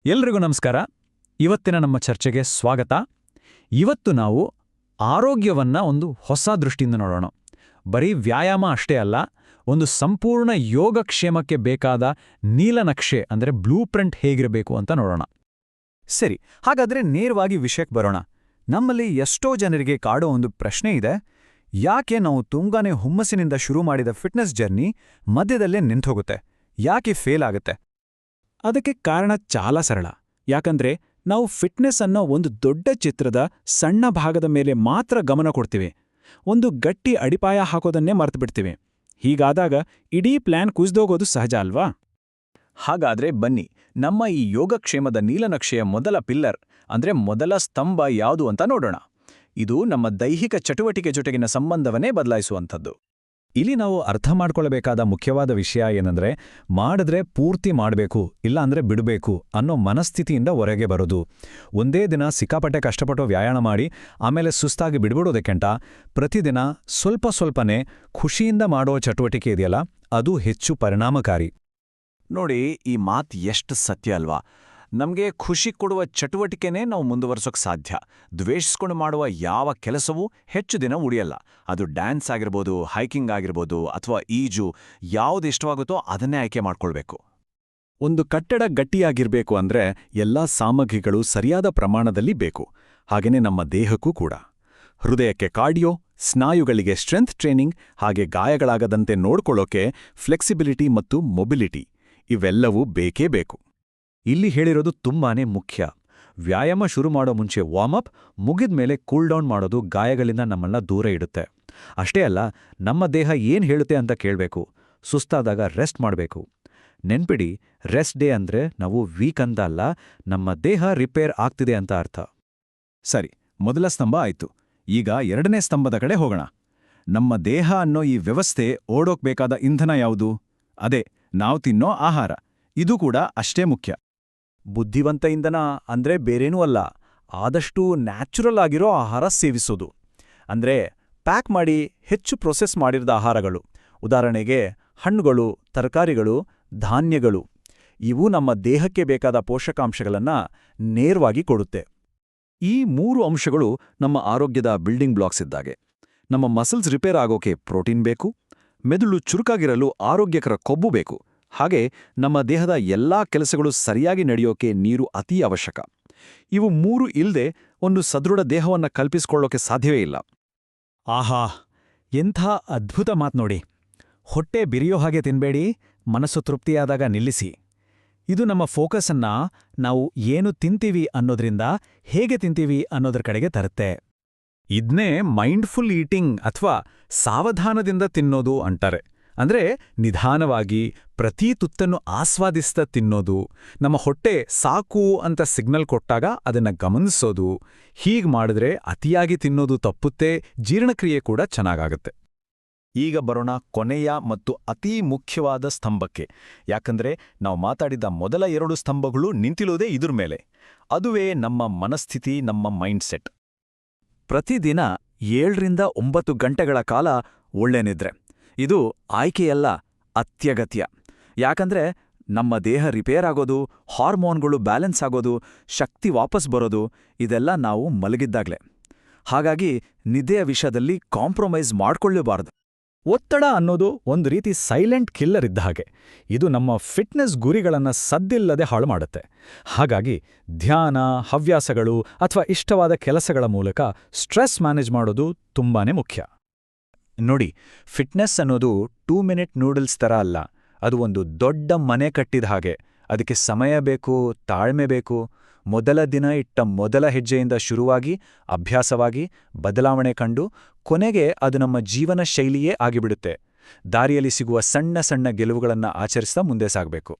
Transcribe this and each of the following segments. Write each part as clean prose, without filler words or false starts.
ಎಲ್ರಿಗೂ ನಮಸ್ಕಾರ. ಇವತ್ತಿನ ನಮ್ಮ ಚರ್ಚೆಗೆ ಸ್ವಾಗತ. ಇವತ್ತು ನಾವು ಆರೋಗ್ಯವನ್ನ ಒಂದು ಹೊಸ ದೃಷ್ಟಿಯಿಂದ ನೋಡೋಣ. ಬರೀ ವ್ಯಾಯಾಮ ಅಷ್ಟೇ ಅಲ್ಲ, ಒಂದು ಸಂಪೂರ್ಣ ಯೋಗಕ್ಷೇಮಕ್ಕೆ ಬೇಕಾದ ನೀಲನಕ್ಷೆ ಅಂದರೆ ಬ್ಲೂ ಪ್ರಿಂಟ್ ಹೇಗಿರಬೇಕು ಅಂತ ನೋಡೋಣ. ಸರಿ, ಹಾಗಾದ್ರೆ ನೇರವಾಗಿ ವಿಷಯಕ್ಕೆ ಬರೋಣ. ನಮ್ಮಲ್ಲಿ ಎಷ್ಟೋ ಜನರಿಗೆ ಕಾಡೋ ಒಂದು ಪ್ರಶ್ನೆ ಇದೆ. ಯಾಕೆ ನಾವು ತುಂಬಾನೇ ಹುಮ್ಮಸ್ಸಿನಿಂದ ಶುರು ಮಾಡಿದ ಫಿಟ್ನೆಸ್ ಜರ್ನಿ ಮಧ್ಯದಲ್ಲೇ ನಿಂತೋಗುತ್ತೆ? ಯಾಕೆ ಫೇಲ್ ಆಗುತ್ತೆ? ಅದಕ್ಕೆ ಕಾರಣ ಚಾಲ ಸರಳ. ಯಾಕಂದ್ರೆ ನಾವು ಫಿಟ್ನೆಸ್ ಅನ್ನೋ ಒಂದು ದೊಡ್ಡ ಚಿತ್ರದ ಸಣ್ಣ ಭಾಗದ ಮೇಲೆ ಮಾತ್ರ ಗಮನ ಕೊಡ್ತೀವಿ. ಒಂದು ಗಟ್ಟಿ ಅಡಿಪಾಯ ಹಾಕೋದನ್ನೇ ಮರೆತುಬಿಡ್ತೀವಿ. ಹೀಗಾದಾಗ ಇಡೀ ಪ್ಲಾನ್ ಕುಸಿದೋಗೋದು ಸಹಜ ಅಲ್ವಾ? ಹಾಗಾದ್ರೆ ಬನ್ನಿ, ನಮ್ಮ ಈ ಯೋಗಕ್ಷೇಮದ ನೀಲನಕ್ಷೆಯ ಮೊದಲ ಪಿಲ್ಲರ್ ಅಂದ್ರೆ ಮೊದಲ ಸ್ತಂಭ ಯಾವುದು ಅಂತ ನೋಡೋಣ. ಇದು ನಮ್ಮ ದೈಹಿಕ ಚಟುವಟಿಕೆ ಜೊತೆಗಿನ ಸಂಬಂಧವನ್ನೇ ಬದಲಾಯಿಸುವಂಥದ್ದು. ಇಲ್ಲಿ ನಾವು ಅರ್ಥ ಮಾಡ್ಕೊಳ್ಬೇಕಾದ ಮುಖ್ಯವಾದ ವಿಷಯ ಏನಂದ್ರೆ, ಮಾಡಿದ್ರೆ ಪೂರ್ತಿ ಮಾಡಬೇಕು, ಇಲ್ಲ ಅಂದ್ರೆ ಬಿಡಬೇಕು ಅನ್ನೋ ಮನಸ್ಥಿತಿಯಿಂದ ಹೊರಗೆ ಬರೋದು. ಒಂದೇ ದಿನ ಸಿಕ್ಕಾಪಟ್ಟೆ ಕಷ್ಟಪಟ್ಟು ವ್ಯಾಯಾಮ ಮಾಡಿ ಆಮೇಲೆ ಸುಸ್ತಾಗಿ ಬಿಡ್ಬಿಡೋದಕ್ಕಿಂತ ಪ್ರತಿದಿನ ಸ್ವಲ್ಪ ಸ್ವಲ್ಪನೇ ಖುಷಿಯಿಂದ ಮಾಡೋ ಚಟುವಟಿಕೆ ಇದೆಯಲ್ಲ, ಅದು ಹೆಚ್ಚು ಪರಿಣಾಮಕಾರಿ. ನೋಡಿ, ಈ ಮಾತು ಎಷ್ಟು ಸತ್ಯ ಅಲ್ವಾ? ನಮಗೆ ಖುಷಿ ಕೊಡುವ ಚಟುವಟಿಕೆನೇ ನಾವು ಮುಂದುವರ್ಸೋಕೆ ಸಾಧ್ಯ. ದ್ವೇಷಿಸ್ಕೊಂಡು ಮಾಡುವ ಯಾವ ಕೆಲಸವೂ ಹೆಚ್ಚು ದಿನ ಉಳಿಯಲ್ಲ. ಅದು ಡ್ಯಾನ್ಸ್ ಆಗಿರ್ಬೋದು, ಹೈಕಿಂಗ್ ಆಗಿರ್ಬೋದು, ಅಥವಾ ಈಜು, ಯಾವುದು ಇಷ್ಟವಾಗುತ್ತೋ ಅದನ್ನೇ ಆಯ್ಕೆ ಮಾಡ್ಕೊಳ್ಬೇಕು. ಒಂದು ಕಟ್ಟಡ ಗಟ್ಟಿಯಾಗಿರ್ಬೇಕು ಅಂದ್ರೆ ಎಲ್ಲಾ ಸಾಮಗ್ರಿಗಳು ಸರಿಯಾದ ಪ್ರಮಾಣದಲ್ಲಿ ಬೇಕು. ಹಾಗೇನೆ ನಮ್ಮ ದೇಹಕ್ಕೂ ಕೂಡ. ಹೃದಯಕ್ಕೆ ಕಾರ್ಡಿಯೋ, ಸ್ನಾಯುಗಳಿಗೆ ಸ್ಟ್ರೆಂತ್ ಟ್ರೈನಿಂಗ್, ಹಾಗೆ ಗಾಯಗಳಾಗದಂತೆ ನೋಡ್ಕೊಳ್ಳೋಕೆ ಫ್ಲೆಕ್ಸಿಬಿಲಿಟಿ ಮತ್ತು ಮೊಬಿಲಿಟಿ, ಇವೆಲ್ಲವೂ ಬೇಕೇ ಬೇಕು. ಇಲ್ಲಿ ಹೇಳಿರೋದು ತುಂಬಾನೇ ಮುಖ್ಯ. ವ್ಯಾಯಾಮ ಶುರು ಮಾಡೋ ಮುಂಚೆ ವಾರ್ಮಪ್, ಮುಗಿದ್ಮೇಲೆ ಕೂಲ್ ಡೌನ್ ಮಾಡೋದು ಗಾಯಗಳಿಂದ ನಮ್ಮನ್ನ ದೂರ ಇಡುತ್ತೆ. ಅಷ್ಟೇ ಅಲ್ಲ, ನಮ್ಮ ದೇಹ ಏನ್ ಹೇಳುತ್ತೆ ಅಂತ ಕೇಳಬೇಕು. ಸುಸ್ತಾದಾಗ ರೆಸ್ಟ್ ಮಾಡಬೇಕು. ನೆನ್ಪಿಡಿ, ರೆಸ್ಟ್ ಡೇ ಅಂದ್ರೆ ನಾವು ವೀಕ್ ಅಂತ ಅಲ್ಲ, ನಮ್ಮ ದೇಹ ರಿಪೇರ್ ಆಗ್ತಿದೆ ಅಂತ ಅರ್ಥ. ಸರಿ, ಮೊದಲ ಸ್ತಂಭ ಆಯ್ತು. ಈಗ ಎರಡನೇ ಸ್ತಂಭದ ಕಡೆ ಹೋಗೋಣ. ನಮ್ಮ ದೇಹ ಅನ್ನೋ ಈ ವ್ಯವಸ್ಥೆ ಓಡೋಕ್ಬೇಕಾದ ಇಂಧನ ಯಾವುದು? ಅದೇ ನಾವು ತಿನ್ನೋ ಆಹಾರ. ಇದು ಕೂಡ ಅಷ್ಟೇ ಮುಖ್ಯ. ಬುದ್ಧಿವಂತ ಇಂಧನ ಅಂದ್ರೆ ಬೇರೇನೂ ಅಲ್ಲ, ಆದಷ್ಟು ನ್ಯಾಚುರಲ್ ಆಗಿರೋ ಆಹಾರ ಸೇವಿಸೋದು. ಅಂದ್ರೆ ಪ್ಯಾಕ್ ಮಾಡಿ ಹೆಚ್ಚು ಪ್ರೊಸೆಸ್ ಮಾಡಿರದ ಆಹಾರಗಳು, ಉದಾಹರಣೆಗೆ ಹಣ್ಣುಗಳು, ತರಕಾರಿಗಳು, ಧಾನ್ಯಗಳು. ಇವು ನಮ್ಮ ದೇಹಕ್ಕೆ ಬೇಕಾದ ಪೋಷಕಾಂಶಗಳನ್ನ ನೇರವಾಗಿ ಕೊಡುತ್ತೆ. ಈ 3 ಅಂಶಗಳು ನಮ್ಮ ಆರೋಗ್ಯದ ಬಿಲ್ಡಿಂಗ್ ಬ್ಲಾಕ್ಸ್ ಇದ್ದಾಗೆ. ನಮ್ಮ ಮಸಲ್ಸ್ ರಿಪೇರ್ ಆಗೋಕೆ ಪ್ರೋಟೀನ್ ಬೇಕು, ಮೆದುಳು ಚುರುಕಾಗಿರಲು ಆರೋಗ್ಯಕರ ಕೊಬ್ಬು ಬೇಕು, ಹಾಗೆ ನಮ್ಮ ದೇಹದ ಎಲ್ಲಾ ಕೆಲಸಗಳು ಸರಿಯಾಗಿ ನಡೆಯೋಕೆ ನೀರು ಅತೀ ಅವಶ್ಯಕ. ಇವು 3 ಇಲ್ದೆ ಒಂದು ಸದೃಢ ದೇಹವನ್ನ ಕಲ್ಪಿಸಿಕೊಳ್ಳೋಕೆ ಸಾಧ್ಯವೇ ಇಲ್ಲ. ಆಹಾ, ಎಂಥ ಅದ್ಭುತ ಮಾತ್ ನೋಡಿ. ಹೊಟ್ಟೆ ಬಿರಿಯೋ ಹಾಗೆ ತಿನ್ಬೇಡಿ, ಮನಸ್ಸು ತೃಪ್ತಿಯಾದಾಗ ನಿಲ್ಲಿಸಿ. ಇದು ನಮ್ಮ ಫೋಕಸ್ಸನ್ನ ನಾವು ಏನು ತಿಂತೀವಿ ಅನ್ನೋದ್ರಿಂದ ಹೇಗೆ ತಿಂತೀವಿ ಅನ್ನೋದ್ರ ಕಡೆಗೆ ತರುತ್ತೆ. ಇದ್ನೇ ಮೈಂಡ್ಫುಲ್ ಈಟಿಂಗ್ ಅಥವಾ ಸಾವಧಾನದಿಂದ ತಿನ್ನೋದು ಅಂತಾರೆ. ಅಂದ್ರೆ ನಿಧಾನವಾಗಿ ಪ್ರತಿ ತುತ್ತನ್ನು ಆಸ್ವಾದಿಸ್ತಾ ತಿನ್ನೋದು. ನಮ್ಮ ಹೊಟ್ಟೆ ಸಾಕು ಅಂತ ಸಿಗ್ನಲ್ ಕೊಟ್ಟಾಗ ಅದನ್ನ ಗಮನಿಸೋದು. ಹೀಗ್ ಮಾಡಿದ್ರೆ ಅತಿಯಾಗಿ ತಿನ್ನೋದು ತಪ್ಪುತ್ತೆ, ಜೀರ್ಣಕ್ರಿಯೆ ಕೂಡ ಚೆನ್ನಾಗಾಗುತ್ತೆ. ಈಗ ಬರೋಣ ಕೊನೆಯ ಮತ್ತು ಅತೀ ಮುಖ್ಯವಾದ ಸ್ತಂಭಕ್ಕೆ. ಯಾಕಂದ್ರೆ ನಾವು ಮಾತಾಡಿದ ಮೊದಲ 2 ಸ್ತಂಭಗಳು ನಿಂತಿಳುವುದೇ ಇದ್ರ ಮೇಲೆ. ಅದುವೇ ನಮ್ಮ ಮನಸ್ಥಿತಿ, ನಮ್ಮ ಮೈಂಡ್ಸೆಟ್. ಪ್ರತಿದಿನ 7 ರಿಂದ 9 ಗಂಟೆಗಳ ಕಾಲ ಒಳ್ಳೆ ನಿದ್ರೆ. ಇದು ಆಯ್ಕೆಯಲ್ಲ, ಅತ್ಯಗತ್ಯ. ಯಾಕಂದ್ರೆ ನಮ್ಮ ದೇಹ ರಿಪೇರ್ ಆಗೋದು, ಹಾರ್ಮೋನ್ಗಳು ಬ್ಯಾಲೆನ್ಸ್ ಆಗೋದು, ಶಕ್ತಿ ವಾಪಸ್ ಬರೋದು ಇದೆಲ್ಲ ನಾವು ಮಲಗಿದ್ದಾಗ್ಲೇ. ಹಾಗಾಗಿ ನಿದ್ದೆಯ ವಿಷಯದಲ್ಲಿ ಕಾಂಪ್ರಮೈಸ್ ಮಾಡ್ಕೊಳ್ಳಬಾರ್ದು. ಒತ್ತಡ ಅನ್ನೋದು ಒಂದು ರೀತಿ ಸೈಲೆಂಟ್ ಕಿಲ್ಲರ್ ಇದ್ದ ಹಾಗೆ. ಇದು ನಮ್ಮ ಫಿಟ್ನೆಸ್ ಗುರಿಗಳನ್ನ ಸದ್ದಿಲ್ಲದೆ ಹಾಳು ಮಾಡುತ್ತೆ. ಹಾಗಾಗಿ ಧ್ಯಾನ, ಹವ್ಯಾಸಗಳು ಅಥವಾ ಇಷ್ಟವಾದ ಕೆಲಸಗಳ ಮೂಲಕ ಸ್ಟ್ರೆಸ್ ಮ್ಯಾನೇಜ್ ಮಾಡೋದು ತುಂಬಾನೇ ಮುಖ್ಯ. ನೋಡಿ, ಫಿಟ್ನೆಸ್ ಅನ್ನೋದು 2 ಮಿನಿಟ್ ನೂಡಲ್ಸ್ ಥರ ಅಲ್ಲ. ಅದು ಒಂದು ದೊಡ್ಡ ಮನೆ ಕಟ್ಟಿದ ಹಾಗೆ. ಅದಕ್ಕೆ ಸಮಯ ಬೇಕು, ತಾಳ್ಮೆ ಬೇಕು. ಮೊದಲ ದಿನ ಇಟ್ಟ ಮೊದಲ ಹೆಜ್ಜೆಯಿಂದ ಶುರುವಾಗಿ, ಅಭ್ಯಾಸವಾಗಿ, ಬದಲಾವಣೆ ಕಂಡು, ಕೊನೆಗೆ ಅದು ನಮ್ಮ ಜೀವನ ಶೈಲಿಯೇ ಆಗಿಬಿಡುತ್ತೆ. ದಾರಿಯಲ್ಲಿ ಸಿಗುವ ಸಣ್ಣ ಸಣ್ಣ ಗೆಲುವುಗಳನ್ನ ಆಚರಿಸ್ತಾ ಮುಂದೆ ಸಾಗಬೇಕು.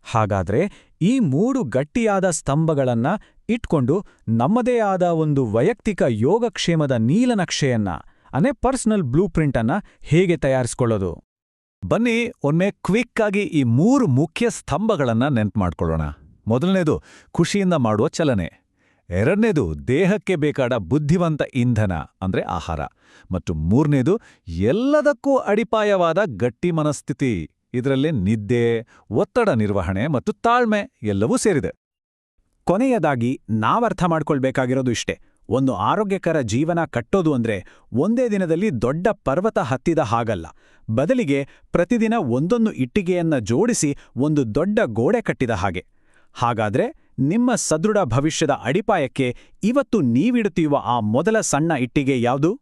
ಹಾಗಾದ್ರೆ ಈ 3 ಗಟ್ಟಿಯಾದ ಸ್ತಂಭಗಳನ್ನ ಇಟ್ಕೊಂಡು ನಮ್ಮದೇ ಆದ ಒಂದು ವೈಯಕ್ತಿಕ ಯೋಗಕ್ಷೇಮದ ನೀಲನಕ್ಷೆಯನ್ನ ಪರ್ಸನಲ್ ಬ್ಲೂ ಪ್ರಿಂಟ್ ಅನ್ನ ಹೇಗೆ ತಯಾರಿಸ್ಕೊಳ್ಳೋದು? ಬನ್ನಿ ಒಮ್ಮೆ ಕ್ವಿಕ್ ಆಗಿ ಈ 3 ಮುಖ್ಯ ಸ್ತಂಭಗಳನ್ನ ನೆನ್ಪು ಮಾಡ್ಕೊಳ್ಳೋಣ. ಮೊದಲನೇದು ಖುಷಿಯಿಂದ ಮಾಡುವ ಚಲನೆ. ಎರಡನೇದು ದೇಹಕ್ಕೆ ಬೇಕಾದ ಬುದ್ಧಿವಂತ ಇಂಧನ ಅಂದ್ರೆ ಆಹಾರ. ಮತ್ತು ಮೂರನೇದು ಎಲ್ಲದಕ್ಕೂ ಅಡಿಪಾಯವಾದ ಗಟ್ಟಿ ಮನಸ್ಥಿತಿ. ಇದರಲ್ಲಿ ನಿದ್ದೆ, ಒತ್ತಡ ನಿರ್ವಹಣೆ ಮತ್ತು ತಾಳ್ಮೆ ಎಲ್ಲವೂ ಸೇರಿದೆ. ಕೊನೆಯದಾಗಿ ನಾವರ್ಥ ಮಾಡ್ಕೊಳ್ಬೇಕಾಗಿರೋದು ಇಷ್ಟೇ. ಒಂದು ಆರೋಗ್ಯಕರ ಜೀವನ ಕಟ್ಟೋದು ಅಂದ್ರೆ ಒಂದೇ ದಿನದಲ್ಲಿ ದೊಡ್ಡ ಪರ್ವತ ಹತ್ತಿದ ಹಾಗಲ್ಲ. ಬದಲಿಗೆ ಪ್ರತಿದಿನ ಒಂದೊಂದು ಇಟ್ಟಿಗೆಯನ್ನ ಜೋಡಿಸಿ ಒಂದು ದೊಡ್ಡ ಗೋಡೆ ಕಟ್ಟಿದ ಹಾಗೆ. ಹಾಗಾದ್ರೆ ನಿಮ್ಮ ಸದೃಢ ಭವಿಷ್ಯದ ಅಡಿಪಾಯಕ್ಕೆ ಇವತ್ತು ನೀವಿಡುತ್ತಿರುವ ಆ ಮೊದಲ ಸಣ್ಣ ಇಟ್ಟಿಗೆ ಯಾವುದು?